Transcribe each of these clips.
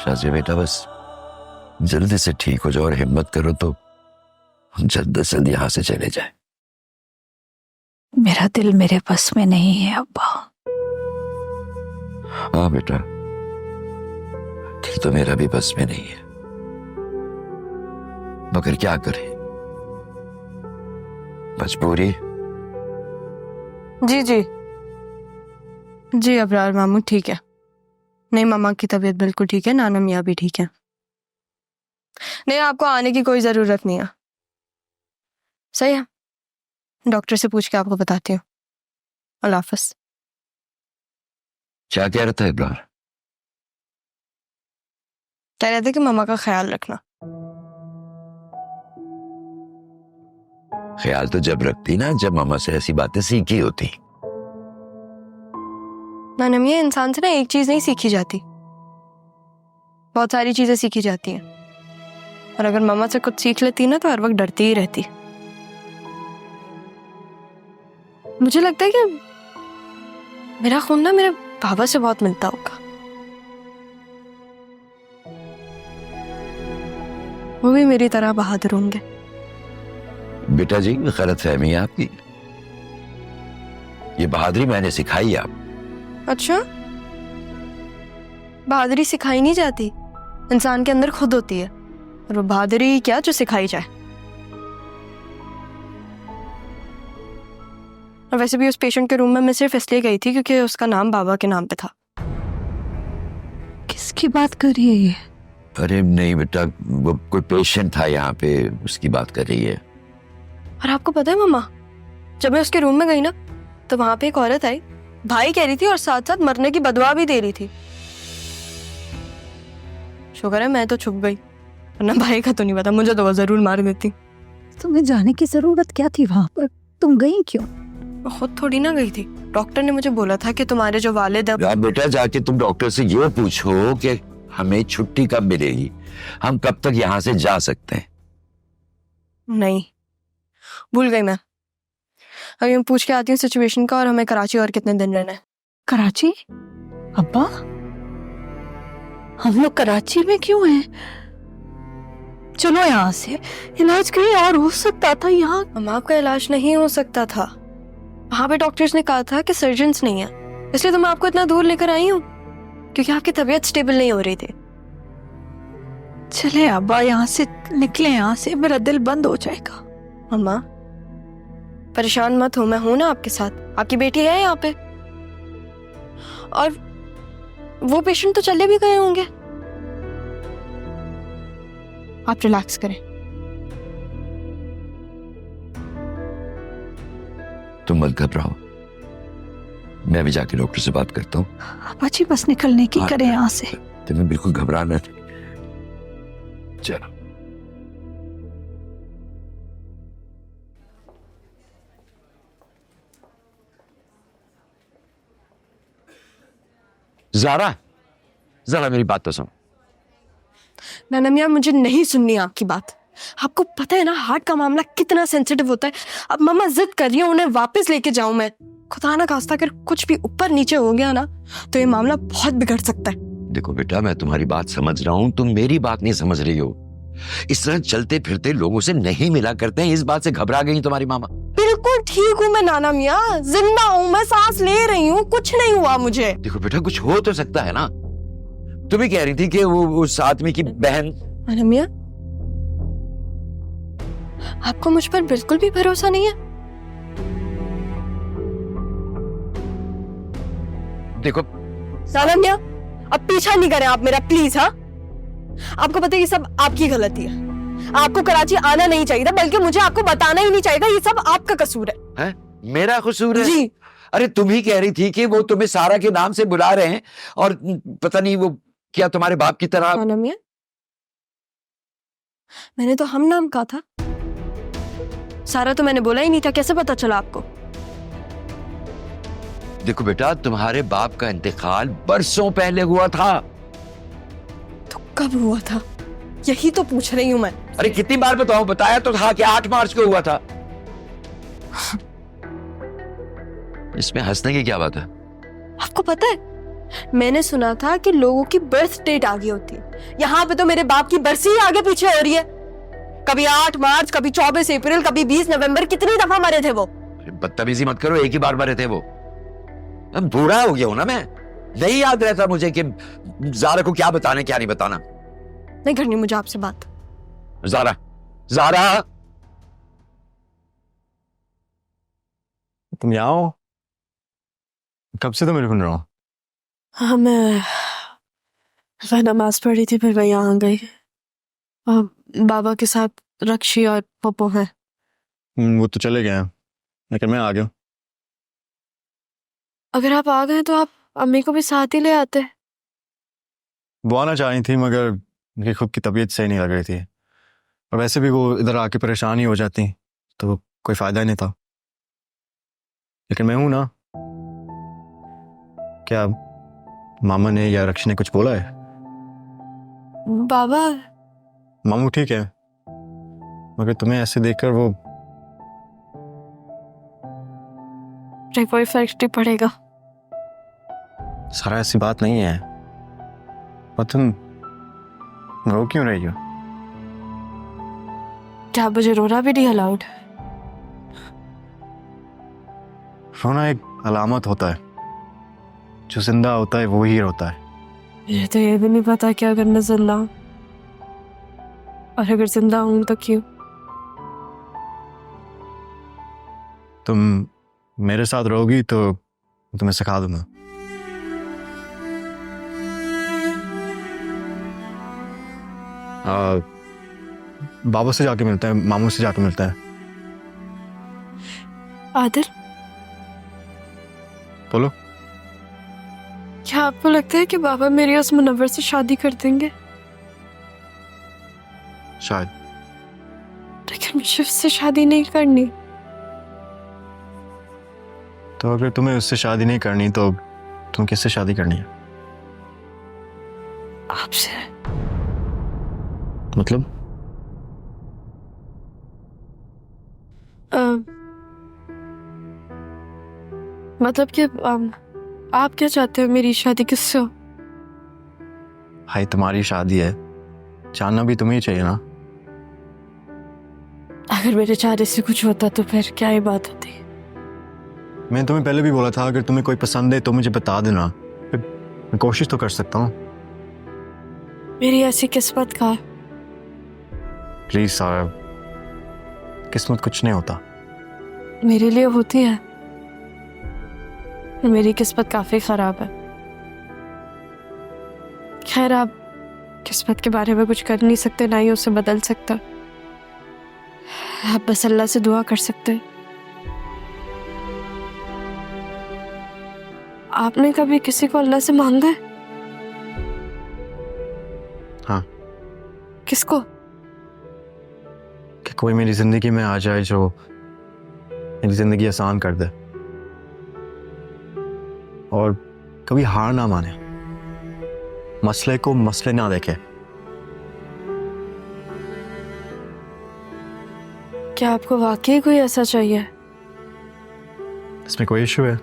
शाजी बेटा बस जल्दी से ठीक हो जाओ और हिम्मत करो तो हम जल्द से जल्द यहाँ से चले जाए। मेरा दिल मेरे बस में नहीं है अब्बा। हाँ बेटा, दिल तो मेरा भी बस में नहीं है, मगर क्या करें, मजबूरी। जी जी जी अबरार मामू ठीक है। नहीं, मामा की तबीयत बिल्कुल ठीक है, नाना मियाँ भी ठीक है। नहीं, आपको आने की कोई जरूरत नहीं है। सही है, डॉक्टर से पूछ के आपको बताती हूँ। अल्लाह हाफ़िज़। क्या कह रहा था इब्रार? कह रहे थे कि मामा का ख्याल रखना। ख्याल तो जब रखती ना जब मामा से ऐसी बातें सीखी होती। नाना मियाँ, इंसान से ना एक चीज नहीं सीखी जाती, बहुत सारी चीजें सीखी जाती हैं। और अगर मामा से कुछ सीख लेती ना तो हर वक्त डरती ही रहती। मुझे लगता है कि मेरा खून ना मेरे बाबा से बहुत मिलता होगा। वो भी मेरी तरह बहादुर होंगे। बेटा जी, गलतफहमी है आपकी। ये बहादुरी मैंने सिखाई है आप। अच्छा, बहादुरी सिखाई नहीं जाती, इंसान के अंदर खुद होती है। और वो बहादुरी क्या जो सिखाई जाए। और वैसे भी उस पेशेंट के रूम में मैं सिर्फ इसलिए गई थी क्योंकि उसका नाम बाबा के नाम पे था। किसकी बात कर रही है ये? अरे नहीं बेटा, वो कोई पेशेंट था यहाँ पे, उसकी बात कर रही है। और आपको पता है मामा, जब मैं उसके रूम में गई ना तो वहां पे एक औरत आई, भाई कह रही थी और साथ साथ मरने की बदवा भी दे रही थी। शुक्र है मैं तो छुप गई, वरना भाई का तो नहीं पता, मुझे तो वो जरूर मार देती। तुम्हें जाने की जरूरत क्या थी वहां पर? तुम गई क्यों? मैं खुद थोड़ी ना गई थी, डॉक्टर ने मुझे बोला था कि तुम्हारे जो वालिद है। बेटा जाके तुम डॉक्टर से ये पूछो कि हमें छुट्टी कब मिलेगी, हम कब तक यहाँ से जा सकते हैं। नहीं, भूल गई मैं। अभी मैं पूछ के आती हूँ सिचुएशन का, और हमें कराची और कितने दिन रहना है। कराची? अब्बा, हम लोग कराची में क्यों हैं? चलो यहाँ से, इलाज कहीं और हो सकता था। यहाँ अम्मा, आपका इलाज नहीं हो सकता था, वहां पे डॉक्टर्स ने कहा था कि सर्जन्स नहीं है, इसलिए तो मैं आपको इतना दूर लेकर आई हूँ, क्योंकि आपकी तबीयत स्टेबल नहीं हो रही थी। चले अब्बा, यहाँ से निकले, यहाँ से, मेरा दिल बंद हो जाएगा। अम्मा परेशान मत हो, मैं हूं ना आपके साथ, आपकी बेटी है यहाँ पे। और वो पेशेंट तो चले भी गए होंगे, आप रिलैक्स करें। तुम मत घबराओ, मैं भी जाके डॉक्टर से बात करता हूँ। अब्बा जी बस निकलने की करें यहाँ से। तुम्हें बिल्कुल घबराना नहीं। चलो ज़ारा, जरा मेरी बात तो सुन। नाना मियाँ, मुझे नहीं सुननी आपकी बात। आपको पता है ना हार्ट का मामला कितना सेंसिटिव होता है। अब मम्मा जिद कर रही है उन्हें वापस लेके जाऊं मैं। खुदा ना खास्ता अगर कुछ भी ऊपर नीचे हो गया ना तो ये मामला बहुत बिगड़ सकता है। देखो बेटा, मैं तुम्हारी बात समझ रहा हूँ, तुम मेरी बात नहीं समझ रही हो। इस तरह चलते फिरते लोगों से नहीं मिला करते हैं, इस बात से घबरा गई तुम्हारी मामा। बिल्कुल ठीक हूँ मैं नाना मियाँ, जिंदा हूँ मैं, सांस ले रही हूँ, कुछ नहीं हुआ मुझे। देखो बेटा, कुछ हो तो सकता है ना। तुम ही कह रही थी कि वो उस आदमी की बहन। नाना मियाँ, आपको मुझ पर बिल्कुल भी भरोसा नहीं है? देखो नाना मियाँ, अब पीछा नहीं करें आप मेरा प्लीज। हाँ, आपको पता है ये सब आपकी गलती है, आपको कराची आना नहीं चाहिए था, बल्कि मुझे आपको बताना ही नहीं चाहिए था। ये सब आपका कसूर है। मेरा कसूर है? जी। अरे तुम ही कह रही थी कि वो तुम्हें सारा के नाम से बुला रहे हैं, और पता नहीं वो क्या तुम्हारे बाप की तरह। नाना मियाँ, मैंने तो हम नाम कहा था, सारा तो मैंने बोला ही नहीं था, कैसे पता चला आपको? देखो बेटा, तुम्हारे बाप का इंतकाल बरसों पहले हुआ था। तो कब हुआ था, यही तो पूछ रही हूं मैं। अरे कितनी बार बताऊं, बताया तो था कि 8 मार्च को हुआ था। इसमें हंसने की क्या बात है? आपको पता है मैंने सुना था कि लोगों की बर्थ डेट आगे होती है, यहाँ पे तो मेरे बाप की बरसी ही आगे पीछे हो रही है। कभी 8 मार्च, कभी 24 अप्रैल, कभी 20 नवंबर, कितनी दफा मरे थे वो। बदतमीजी मत करो, एक ही बार मरे थे वो। अब बूढ़ा हो गया हूं ना मैं, नहीं याद रहता मुझे कि ज़ारा को क्या बताना क्या नहीं बताना। नहीं करनी मुझे आपसे बात। ज़ारा, ज़ारा, तुम यहाँ हो? कब से तुम्हें ढूंढ रहा हूँ। हाँ, मैं नमाज पढ़ी थी, फिर मैं यहाँ आ गई। बाबा के साथ रक्षी और पप्पो हैं। वो तो चले गए हैं, लेकिन मैं आ गया हूँ। अगर आप आ गए तो आप अम्मी को भी साथ ही ले आते। वो आना चाह रही थी मगर उनकी खुद की तबीयत सही नहीं लग रही थी, और वैसे भी वो इधर आके परेशान ही हो जाती, तो कोई फायदा ही नहीं था। लेकिन मैं हूं ना। क्या मामा ने या रक्षी ने कुछ बोला है? बाबा, मामू ठीक है, मगर तुम्हें ऐसे देखकर वो कोई फर्क नहीं पड़ेगा। सारा ऐसी बात नहीं है। और तुम रो क्यों रही हो? क्या मुझे रोना भी नहीं अलाउड? रोना एक अलामत होता है, जो जिंदा होता है वो ही रोता है। मुझे तो ये भी नहीं पता कि अगर मैं जिंदा हूं, और अगर जिंदा हूं तो क्यों। तुम मेरे साथ रहोगी तो तुम्हें सिखा दूंगा। बाबू से जाके मिलते हैं, मामू से जाके मिलते हैं। आदिल, बोलो। क्या आपको लगता है कि बाबा मेरी उस मुनव्वर से शादी कर देंगे? शायद। लेकिन मुझे उससे शादी नहीं करनी। तो अगर तुम्हें उससे शादी नहीं करनी तो तुम किससे शादी करनी है? आपसे। मतलब? मतलब कि आप क्या चाहते हो, मेरी शादी किससे हो? भाई तुम्हारी शादी है, जानना भी तुम्हें ही चाहिए ना। अगर मेरे चाहने से कुछ होता तो फिर क्या ही बात होती। मैंने तुम्हें पहले भी बोला था, अगर तुम्हें कोई पसंद है तो मुझे बता देना, फिर मैं कोशिश तो कर सकता हूँ। मेरी ऐसी किस्मत का। प्लीज साहब, किस्मत कुछ नहीं होता। मेरे लिए होती है। मेरी किस्मत काफी खराब है। खैर, आप किस्मत के बारे में कुछ कर नहीं सकते, ना ही उसे बदल सकते। आप बस अल्लाह से दुआ कर सकते हैं। आपने कभी किसी को अल्लाह से मांगा है? हाँ। किसको? कि कोई मेरी जिंदगी में आ जाए जो मेरी जिंदगी आसान कर दे, और कभी हार ना माने, मसले को मसले ना देखे। क्या आपको वाकई कोई ऐसा चाहिए? इसमें कोई इशू है?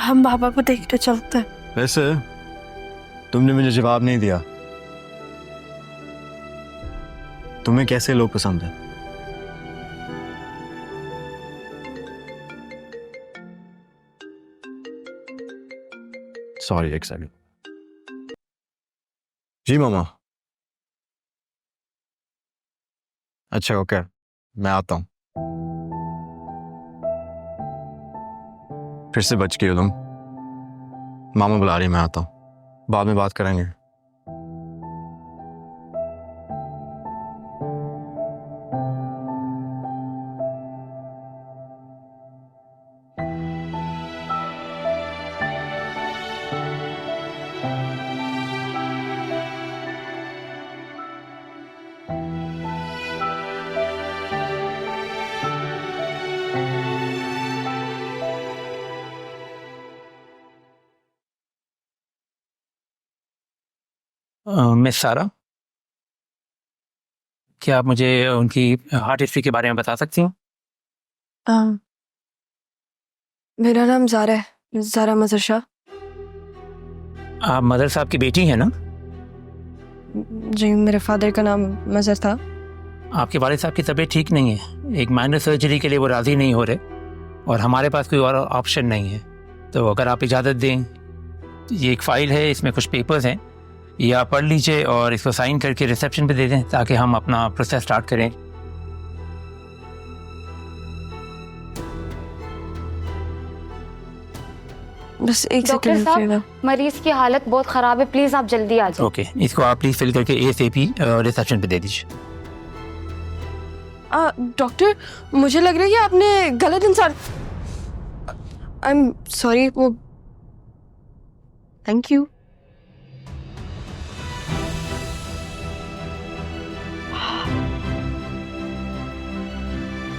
हम बाबा को देखने चलते हैं। वैसे तुमने मुझे जवाब नहीं दिया, तुम्हें कैसे लोग पसंद है? सॉरी, एक सेकंड। जी मामा। अच्छा ओके, मैं आता हूं। फिर से बच गई हो तुम। मामा बुला रही है, मैं आता हूं, बाद में बात करेंगे। मिस सारा, क्या आप मुझे उनकी हार्ट हिस्ट्री के बारे में बता सकती हैं? मेरा नाम ज़ारा है, ज़ारा मज़हर शाह। आप मदर साहब की बेटी हैं ना? जी, मेरे फादर का नाम मज़हर था। आपके वालिद साहब की तबीयत ठीक नहीं है, एक माइनर सर्जरी के लिए वो राज़ी नहीं हो रहे और हमारे पास कोई और ऑप्शन नहीं है। तो अगर आप इजाज़त दें, ये एक फ़ाइल है, इसमें कुछ पेपर्स हैं, ये आप पढ़ लीजिए और इसको साइन करके रिसेप्शन पे दे दें ताकि हम अपना प्रोसेस स्टार्ट करें। बस एक डॉक्टर सेकंड साहब, रुकिएगा। मरीज की हालत बहुत खराब है, प्लीज आप जल्दी आ जाइए। ओके, इसको आप प्लीज़ फिल करके ASAP रिसेप्शन पे दे दीजिए। डॉक्टर, मुझे लग रहा है कि आपने गलत इंसान। I am sorry. वो थैंक यू।